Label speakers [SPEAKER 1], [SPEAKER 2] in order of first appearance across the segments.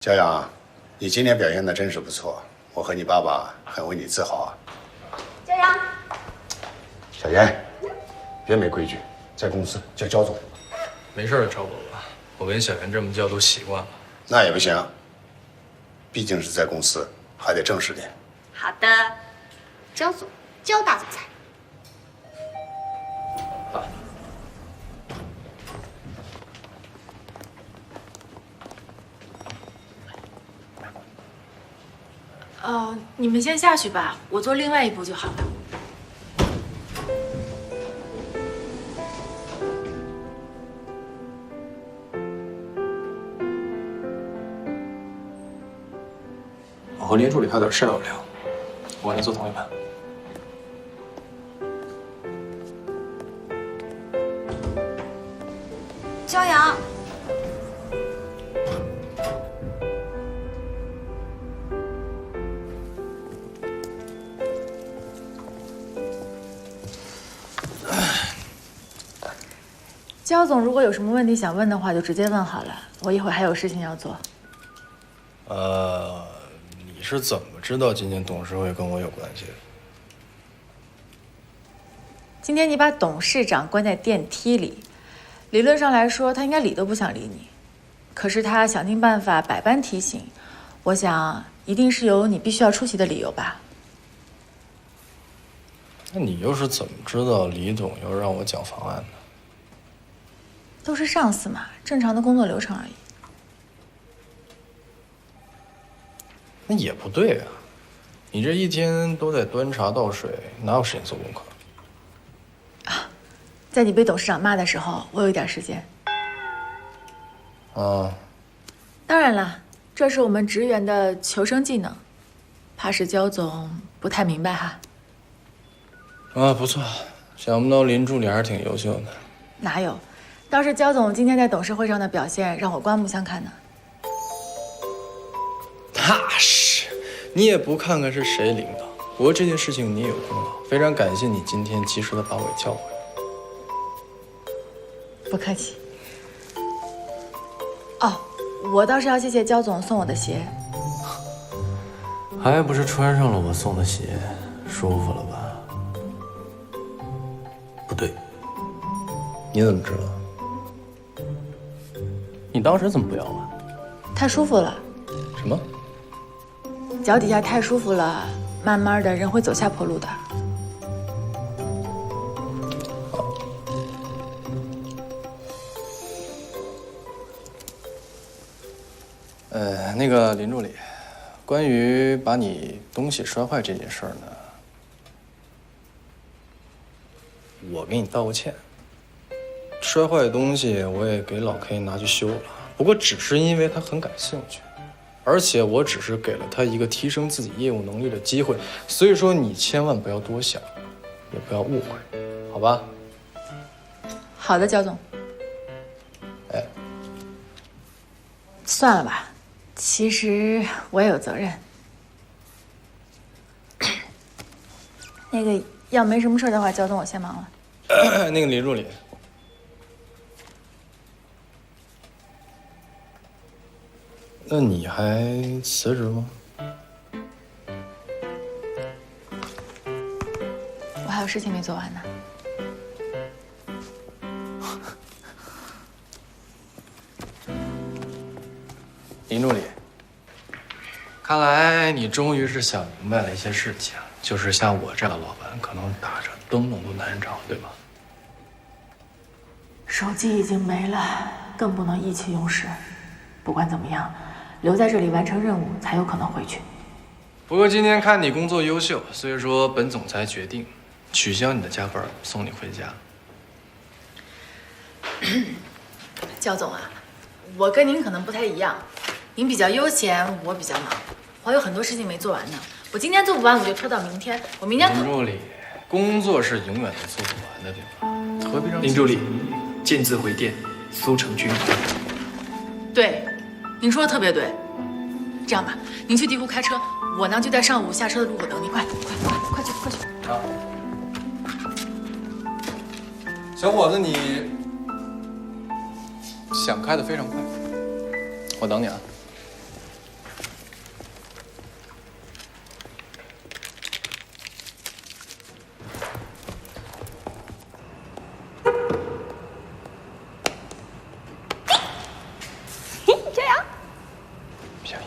[SPEAKER 1] 骄阳，你今天表现的真是不错，我和你爸爸很为你自豪啊。
[SPEAKER 2] 骄阳，
[SPEAKER 1] 小严，别没规矩，在公司叫焦总。
[SPEAKER 3] 没事的，赵伯伯，我跟小袁这么叫都习惯了。
[SPEAKER 1] 那也不行，毕竟是在公司，还得正式点。
[SPEAKER 2] 好的，焦总，焦大总裁。
[SPEAKER 4] 你们先下去吧，我做另外一步就好了。
[SPEAKER 3] 我和林助理还有点事要聊，我跟你坐同一排。
[SPEAKER 2] 骄阳，
[SPEAKER 4] 焦总，如果有什么问题想问的话，就直接问好了。我一会儿还有事情要做。
[SPEAKER 3] 你是怎么知道今天董事会跟我有关系的？
[SPEAKER 4] 今天你把董事长关在电梯里，理论上来说，他应该理都不想理你，可是他想尽办法，百般提醒。我想，一定是有你必须要出席的理由吧？
[SPEAKER 3] 那你又是怎么知道李董要让我讲方案的？
[SPEAKER 4] 都是上司嘛，正常的工作流程而已。
[SPEAKER 3] 那也不对啊，你这一天都在端茶倒水，哪有时间做功课？
[SPEAKER 4] 在你被董事长骂的时候，我有一点时间。
[SPEAKER 3] 啊，
[SPEAKER 4] 当然了，这是我们职员的求生技能，怕是焦总不太明白哈。
[SPEAKER 3] 不错，想不到林助理还是挺优秀的。
[SPEAKER 4] 哪有？倒是焦总今天在董事会上的表现让我刮目相看呢。
[SPEAKER 3] 那是，你也不看看是谁领导。不过这件事情你也有功劳，非常感谢你今天及时的把我叫回来。
[SPEAKER 4] 不客气。哦，我倒是要谢谢焦总送我的鞋。
[SPEAKER 3] 还不是穿上了我送的鞋，舒服了吧？不对，你怎么知道？你当时怎么不要啊？
[SPEAKER 4] 太舒服了，
[SPEAKER 3] 什么？
[SPEAKER 4] 脚底下太舒服了，慢慢的人会走下坡路的。
[SPEAKER 3] 那个林助理，关于把你东西摔坏这件事儿呢，我给你道个歉。摔坏的东西我也给老 K 拿去修了，不过只是因为他很感兴趣，而且我只是给了他一个提升自己业务能力的机会，所以说你千万不要多想，也不要误会，好吧？
[SPEAKER 4] 好的，焦总。
[SPEAKER 3] 哎，
[SPEAKER 4] 算了吧，其实我也有责任。那个，要没什么事的话，焦总我先忙了。
[SPEAKER 3] 那个林助理，那你还辞职吗？
[SPEAKER 4] 我还有事情没做完呢。
[SPEAKER 3] 林助理，看来你终于是想明白了一些事情，就是像我这样的老板，可能打着灯笼都难找，对吧？
[SPEAKER 4] 手机已经没了，更不能意气用事。不管怎么样，留在这里完成任务，才有可能回去。
[SPEAKER 3] 不过今天看你工作优秀，所以说本总裁决定取消你的加班，送你回家。
[SPEAKER 4] 焦总啊，我跟您可能不太一样，您比较悠闲，我比较忙，我还有很多事情没做完呢。我今天做不完，我就拖到明天。我明天
[SPEAKER 3] 林助理，工作是永远都做不完的，对吧？何必让
[SPEAKER 5] 林助理，见字回电，苏成军。
[SPEAKER 4] 对，您说的特别对。这样吧，您去地库开车，我呢就在上午下车的路口等你。快去！
[SPEAKER 3] 好。小伙子，你想开的非常快，我等你啊。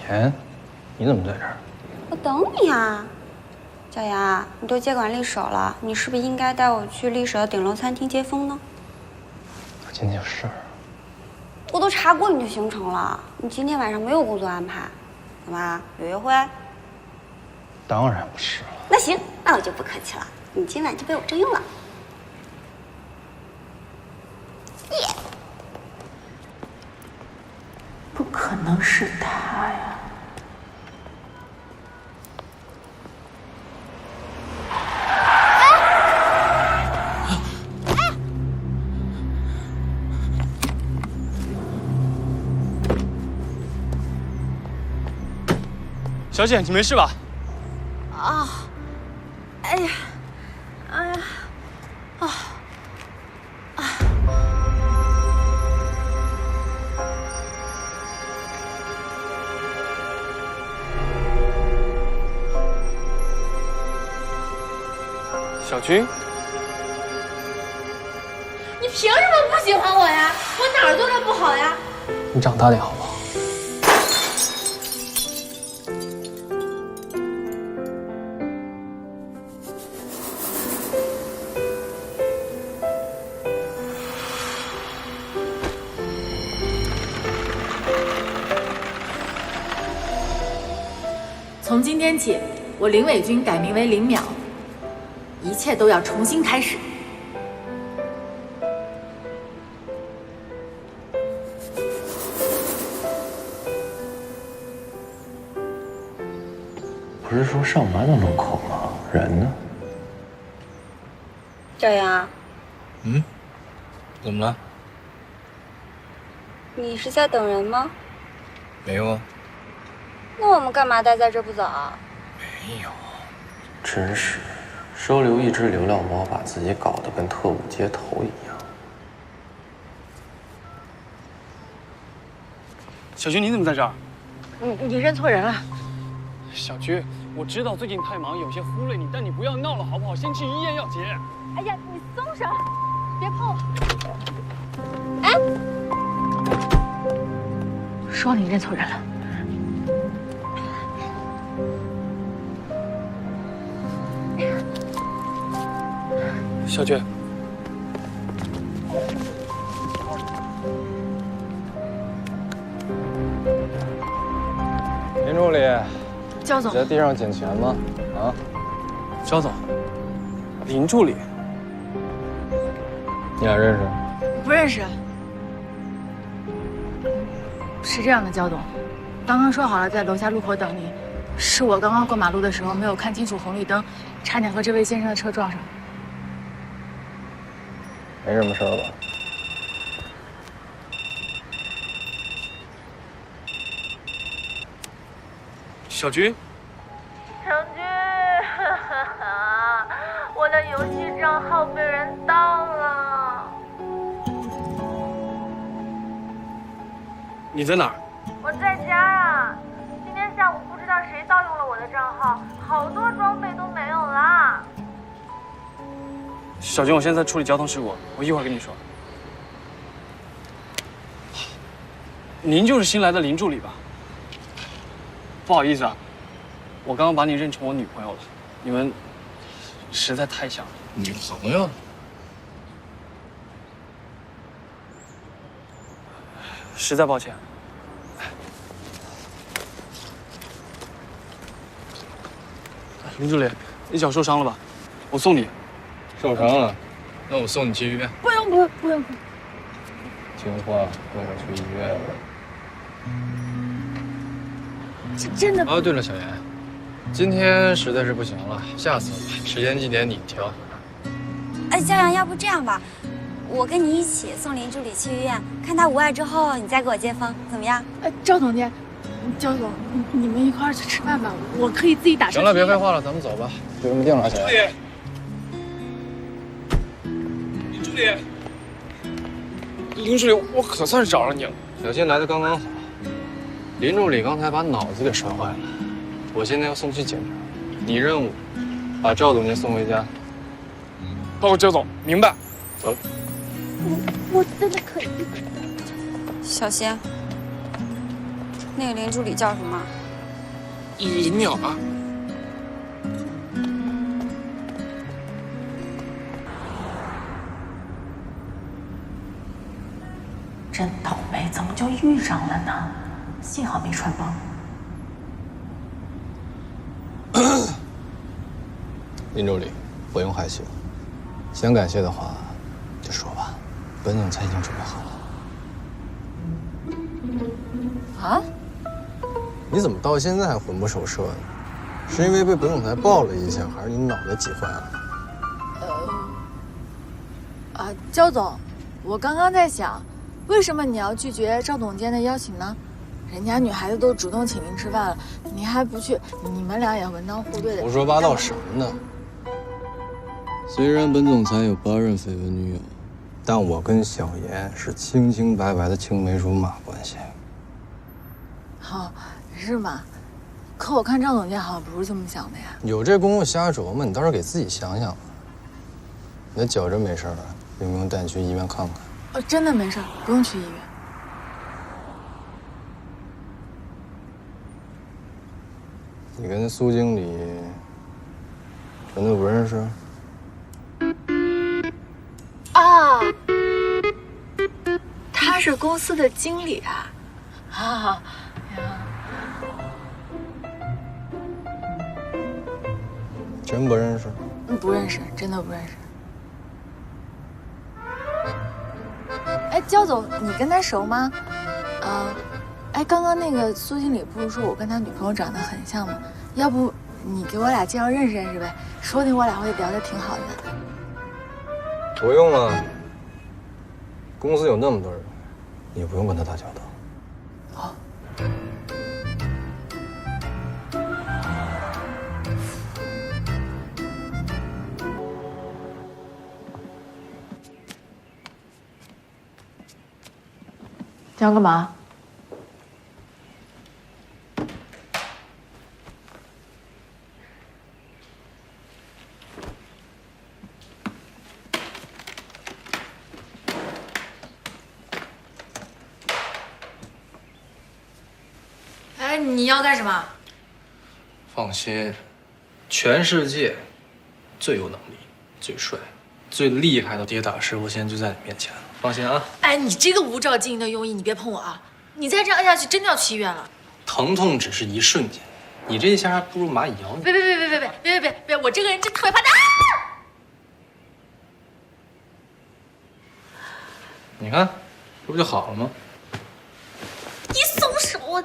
[SPEAKER 3] 妍，你怎么在这儿？
[SPEAKER 2] 我等你啊，小杨，你都接管丽舍了，你是不是应该带我去丽舍的顶楼餐厅接风呢？
[SPEAKER 3] 我今天有事儿。
[SPEAKER 2] 我都查过你的行程了，你今天晚上没有工作安排，怎么有约会？
[SPEAKER 3] 当然不是了。
[SPEAKER 2] 那行，那我就不客气了，你今晚就被我征用了。耶！
[SPEAKER 4] 不可能是他呀！
[SPEAKER 5] 小姐，你没事吧？
[SPEAKER 4] 啊！哎呀！哎呀！啊！啊！
[SPEAKER 5] 小军，
[SPEAKER 4] 你凭什么不喜欢我呀？我哪儿做的不好呀？
[SPEAKER 3] 你长大点好不好？
[SPEAKER 4] 从今天起，我林伟君改名为林淼，一切都要重新开始。
[SPEAKER 3] 不是说上班的路口吗？人呢？
[SPEAKER 2] 小杨，
[SPEAKER 3] 怎么了？
[SPEAKER 2] 你是在等人吗？
[SPEAKER 3] 没有啊。
[SPEAKER 2] 那我们干嘛待在这不走啊？
[SPEAKER 3] 没有。真是，收留一只流浪猫，把自己搞得跟特务接头一样。
[SPEAKER 5] 小军，你怎么在这儿？
[SPEAKER 4] 你认错人了。
[SPEAKER 5] 小军，我知道最近太忙，有些忽略你，但你不要闹了好不好？先去医院要结。
[SPEAKER 4] 哎呀，你松手，别碰我！哎，说你认错人了。
[SPEAKER 5] 小军，
[SPEAKER 3] 林助理，
[SPEAKER 4] 焦总，
[SPEAKER 3] 你在地上捡钱吗？啊？
[SPEAKER 5] 肖总，林助理，
[SPEAKER 3] 你俩认识？
[SPEAKER 4] 不认识。是这样的，焦总，刚刚说好了在楼下路口等你，是我刚刚过马路的时候没有看清楚红绿灯，差点和这位先生的车撞上。
[SPEAKER 3] 没什么事儿吧？
[SPEAKER 5] 小军，
[SPEAKER 6] 小军，我的游戏账号被人盗了。
[SPEAKER 5] 你在哪儿？
[SPEAKER 6] 我在家呀。今天下午不知道谁盗用了我的账号，好多装备都没有了。
[SPEAKER 5] 小军，我现在在处理交通事故，我一会儿跟你说。您就是新来的林助理吧？不好意思啊，我刚刚把你认成我女朋友了，你们实在太像了。
[SPEAKER 3] 女朋友？
[SPEAKER 5] 实在抱歉。林助理，你脚受伤了吧？我送你。
[SPEAKER 3] 受伤了？那我送你去医院。
[SPEAKER 4] 不用。
[SPEAKER 3] 听话，跟我去医院。
[SPEAKER 4] 这真的。
[SPEAKER 3] 哦，对了，小严，今天实在是不行了，下次吧，时间地点你挑。
[SPEAKER 2] 哎，焦阳，要不这样吧，我跟你一起送林助理去医院，看他无碍之后，你再给我接风，怎么样？
[SPEAKER 4] 赵总监，焦总，你们一块儿去吃饭吧，我可以自己打车。
[SPEAKER 3] 行了，别废话了，咱们走吧，就这么定了，小严。
[SPEAKER 5] 林助理，我可算是找着你了。
[SPEAKER 3] 小新来的刚刚好，林助理刚才把脑子给摔坏了，我现在要送去检查。你任务，把赵总监送回家。
[SPEAKER 5] 报告焦总，明白。
[SPEAKER 3] 走。
[SPEAKER 4] 我真的可以。
[SPEAKER 2] 小新，那个林助理叫什么？
[SPEAKER 1] 银鸟啊。
[SPEAKER 4] 真倒霉，怎么就遇上了呢？幸好没穿帮。
[SPEAKER 3] 林助理，不用害羞，想感谢的话就说吧，本总裁已经准备好了。
[SPEAKER 4] 啊？
[SPEAKER 3] 你怎么到现在还魂不守舍的？是因为被本总裁抱了一下，还是你脑袋挤坏了？
[SPEAKER 4] 焦总，我刚刚在想，为什么你要拒绝赵总监的邀请呢？人家女孩子都主动请您吃饭了，你还不去，你们俩也门当户对的。
[SPEAKER 3] 胡说八道什么呢？虽然本总裁有8任绯闻女友，但我跟小妍是清清白白的青梅竹马关系。
[SPEAKER 4] 好，是吗？可我看赵总监好像不是这么想的呀。
[SPEAKER 3] 有这功夫瞎琢磨，你倒是给自己想想吧。你的脚真没事儿，用不用带你去医院看看？
[SPEAKER 4] 真的没事，不用去医院。
[SPEAKER 3] 你跟苏经理真的不认识？
[SPEAKER 4] 啊，他是公司的经理啊！啊呀，
[SPEAKER 3] 真不认识？
[SPEAKER 4] 不认识，真的不认识。哎，焦总，你跟他熟吗？哎，刚刚那个苏经理不是说我跟他女朋友长得很像吗？要不你给我俩介绍认识认识呗，说不定我俩会聊得挺好的。
[SPEAKER 3] 不用了，公司有那么多人，你不用跟他打交道。
[SPEAKER 4] 哦。你要干嘛？哎，你要干什么？
[SPEAKER 3] 放心，全世界最有能力、最帅、最厉害的跌打师傅现在就在你面前了。放心啊！
[SPEAKER 4] 哎，你这个无照经营的庸医，你别碰我啊！你再这样按下去，真的要去医院了。
[SPEAKER 3] 疼痛只是一瞬间，你这一下还不如蚂蚁咬你。
[SPEAKER 4] 别！我这个人真特别怕打。
[SPEAKER 3] 你看，这不就好了吗？
[SPEAKER 4] 你松手啊！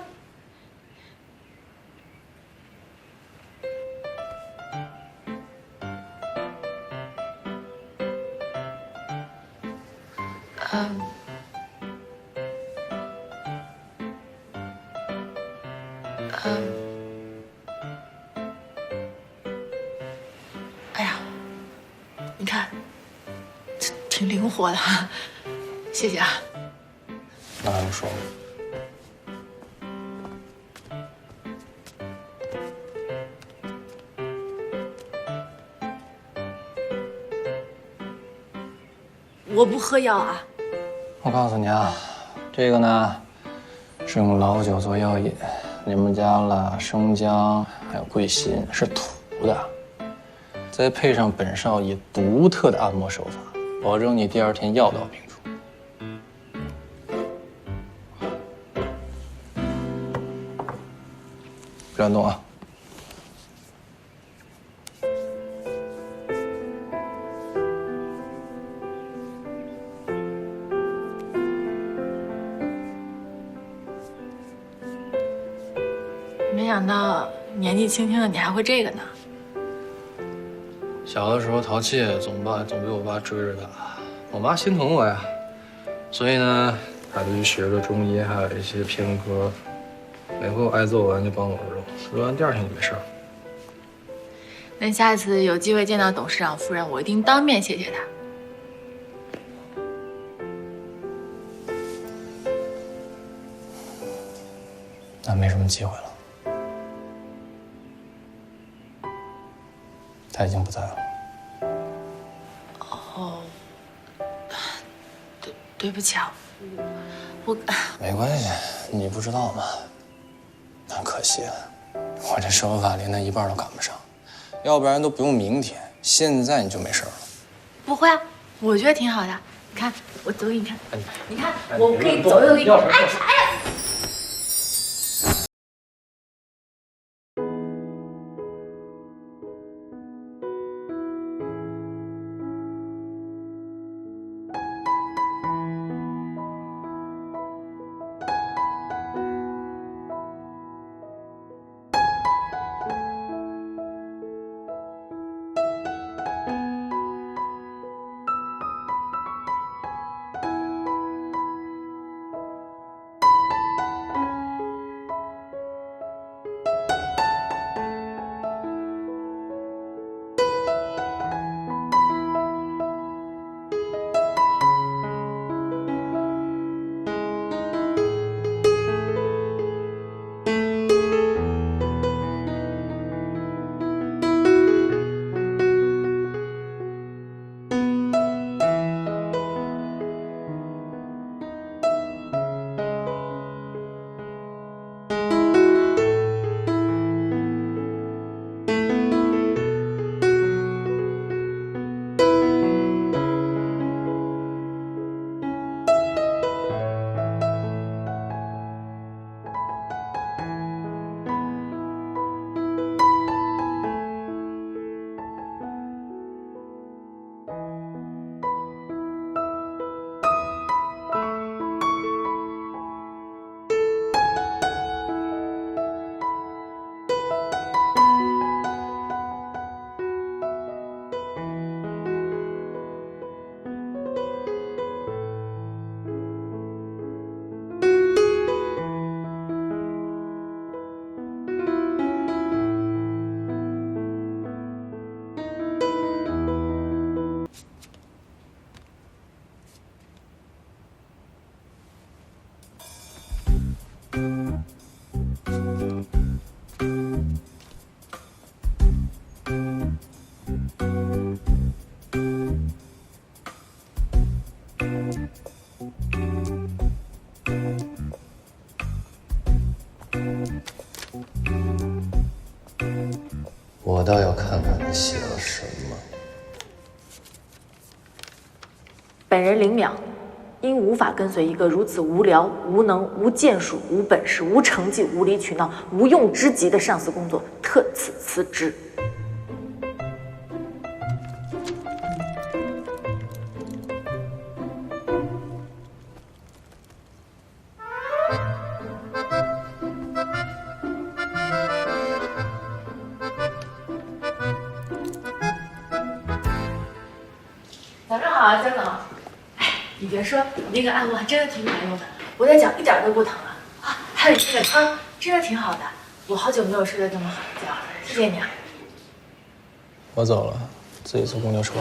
[SPEAKER 4] 哎呀，你看，这挺灵活的，谢谢啊。
[SPEAKER 3] 那还用说吗？
[SPEAKER 4] 我不喝药啊。
[SPEAKER 3] 我告诉你啊，这个呢是用老酒做药引，里面加了生姜还有桂心，是土的，再配上本少爷独特的按摩手法，保证你第2天药到病除。不要动啊！
[SPEAKER 4] 没想到年纪轻轻的你还会这个呢。
[SPEAKER 3] 小的时候淘气，总被我爸追着打，我妈心疼我呀，所以呢，她就去学了中医，还有一些偏科。每回我挨揍完就帮我揉，揉完第2天就没事了。
[SPEAKER 4] 那下次有机会见到董事长夫人，我一定当面谢谢她。
[SPEAKER 3] 那没什么机会了，他已经不在了。
[SPEAKER 4] 哦，对不起啊，我
[SPEAKER 3] 没关系，你不知道吗？那可惜了，我这手法连那一半都赶不上，要不然都不用明天，现在你就没事了。
[SPEAKER 4] 不会啊，我觉得挺好的。你看，我走给你看，你看，我可以走给你。哎呀！
[SPEAKER 3] 我倒要看看你写了什么。
[SPEAKER 4] 本人林淼，因无法跟随一个如此无聊、无能、无建树、无本事、无成绩、无理取闹、无用之极的上司工作，特此辞职。早上好啊，江总。哎，你别说，你那个按摩还真的挺管用的，我的脚一点都不疼了啊！还有你这个汤，真的挺好的，我好久没有睡得这么好的觉了，谢谢你啊。
[SPEAKER 3] 我走了，自己坐公交车。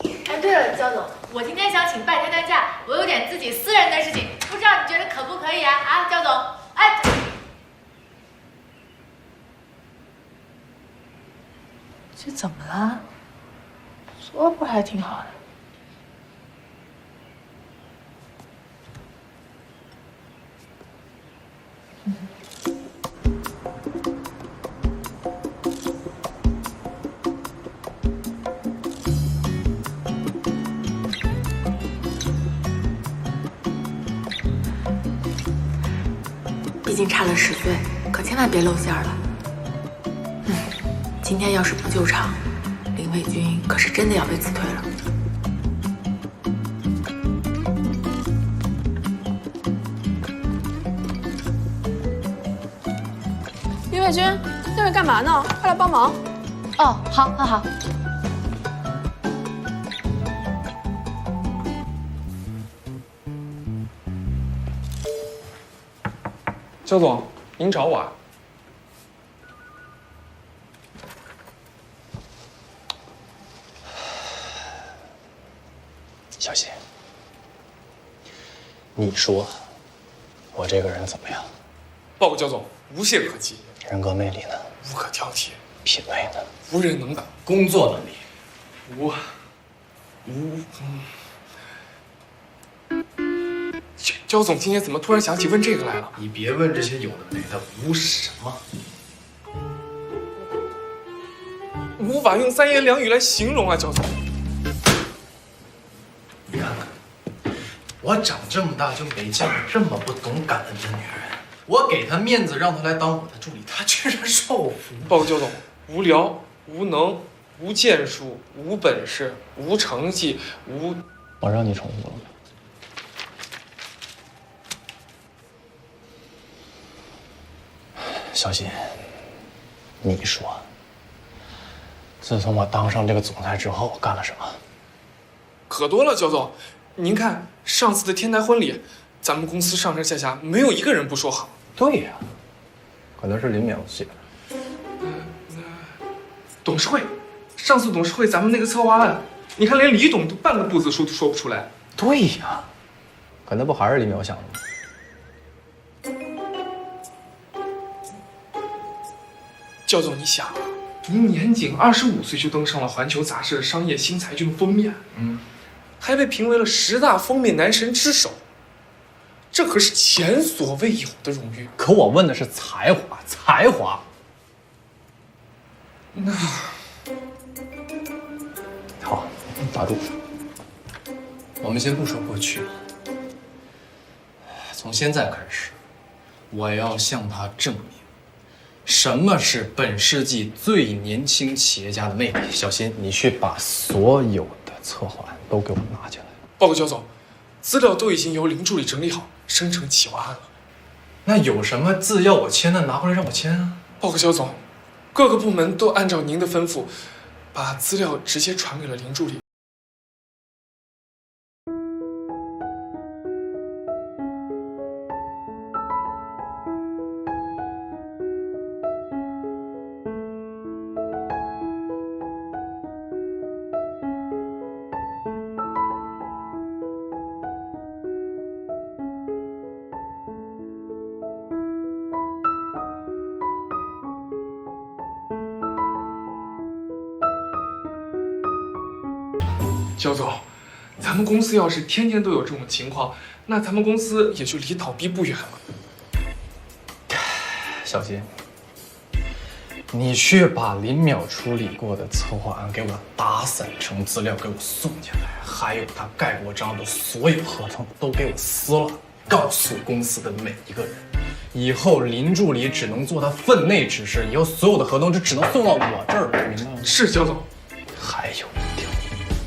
[SPEAKER 4] 哎，对了，焦总，我今天想请半天的假，我有点自己私人的事情，不知道你觉得可不可以啊？啊，焦总，哎。这怎么了？昨儿不还挺好的？毕竟差了10岁，可千万别露馅了。今天要是不救场，林伟军可是真的要被辞退了。
[SPEAKER 7] 林伟军，那是干嘛呢？快来帮忙！
[SPEAKER 4] 哦，好，好，好。
[SPEAKER 5] 焦总，您找我啊？
[SPEAKER 3] 小谢，你说我这个人怎么样？
[SPEAKER 8] 报告焦总，无懈可击。
[SPEAKER 3] 人格魅力呢？
[SPEAKER 8] 无可挑剔。
[SPEAKER 3] 品味呢？
[SPEAKER 8] 无人能挡。
[SPEAKER 3] 工作能力？
[SPEAKER 8] 焦总今天怎么突然想起问这个来了？
[SPEAKER 3] 你别问这些有的没的，无什么。
[SPEAKER 8] 无法用三言两语来形容啊，焦总。
[SPEAKER 3] 你看看，我长这么大就没见过这么不懂感恩的女人。我给她面子，让她来当我的助理，她居然说我服。
[SPEAKER 8] 报告焦总，无聊、无能、无建树、无本事、无成绩、无……
[SPEAKER 3] 我让你重复了没？小新，你说，自从我当上这个总裁之后，干了什么？
[SPEAKER 8] 可多了，焦总。您看上次的天台婚礼，咱们公司上上下下没有一个人不说好。
[SPEAKER 3] 对呀，可能是林淼写的。
[SPEAKER 8] 董事会，上次董事会咱们那个策划案，你看连李董都半个不字数都说不出来。
[SPEAKER 3] 对呀，可那不还是林淼想的吗？
[SPEAKER 8] 焦总，你想啊，您年仅25岁就登上了环球杂志的商业新才俊封面，还被评为了10大封面男神之首，这可是前所未有的荣誉。
[SPEAKER 3] 可我问的是才华，才华。
[SPEAKER 8] 那
[SPEAKER 3] 好，打住。我们先不说过去，从现在开始，我要向他证明，什么是本世纪最年轻企业家的魅力。小新，你去把所有的策划案都给我拿进来。
[SPEAKER 8] 报告焦总，资料都已经由林助理整理好，生成企划案了。
[SPEAKER 3] 那有什么字要我签的，拿过来让我签啊。
[SPEAKER 8] 报告焦总，各个部门都按照您的吩咐，把资料直接传给了林助理。焦总，咱们公司要是天天都有这种情况，那咱们公司也就离倒闭不远了。
[SPEAKER 3] 小新，你去把林淼处理过的策划案给我打散成资料，给我送进来，还有他盖过章的所有合同都给我撕了，告诉公司的每一个人，以后林助理只能做他分内之事，以后所有的合同就只能送到我这儿，明白吗？
[SPEAKER 8] 是，焦总。
[SPEAKER 3] 还有。